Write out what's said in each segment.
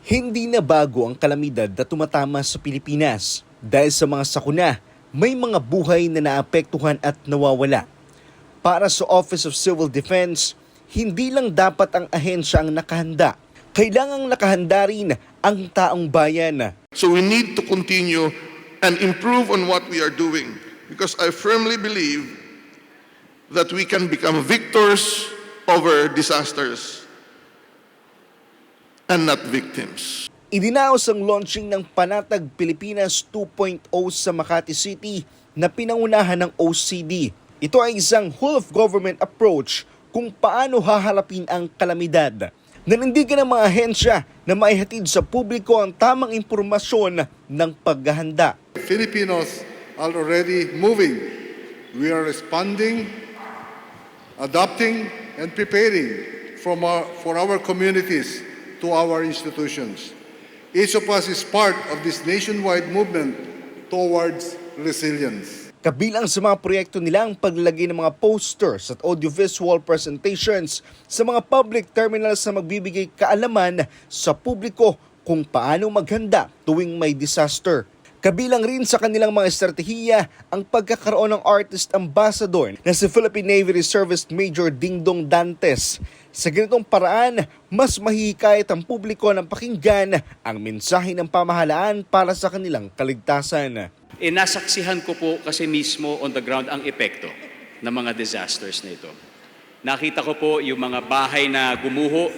Hindi na bago ang kalamidad na tumatama sa Pilipinas. Dahil sa mga sakuna, may mga buhay na naapektuhan at nawawala. Para sa Office of Civil Defense, hindi lang dapat ang ahensya ang nakahanda. Kailangang nakahanda rin ang taong bayan. So we need to continue and improve on what we are doing because I firmly believe that we can become victors over disasters and not victims. Idinaos ang launching ng Panatag Pilipinas 2.0 sa Makati City na pinangunahan ng OCD. Ito ay isang whole-of-government approach kung paano haharapin ang kalamidad. Nanindigan ng mga ahensya na maihatid sa publiko ang tamang impormasyon ng paghahanda. Filipinos are already moving. We are responding, adapting, and preparing for our communities to our institutions. Each of us is part of this nationwide movement towards resilience. Kabilang sa mga proyekto nila ang paglalagay ng mga posters at audiovisual presentations sa mga public terminals na magbibigay kaalaman sa publiko kung paano maghanda tuwing may disaster. Kabilang rin sa kanilang mga estratehiya ang pagkakaroon ng artist ambassador na si Philippine Navy Reservist Major Dingdong Dantes. Sa ganitong paraan, mas mahihikayat ang publiko ng pakinggan ang mensahe ng pamahalaan para sa kanilang kaligtasan. Nasaksihan ko po kasi mismo on the ground ang epekto ng mga disasters na ito. Nakita ko po yung mga bahay na gumuho,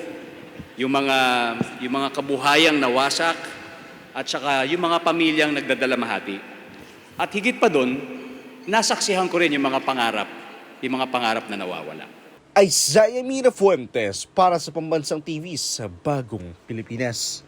yung mga kabuhayang nawasak, at saka yung mga pamilyang nagdadalamhati. At higit pa doon, nasaksihan ko rin yung mga pangarap na nawawala. Isaiah Mirafuentes para sa Pambansang TV sa Bagong Pilipinas.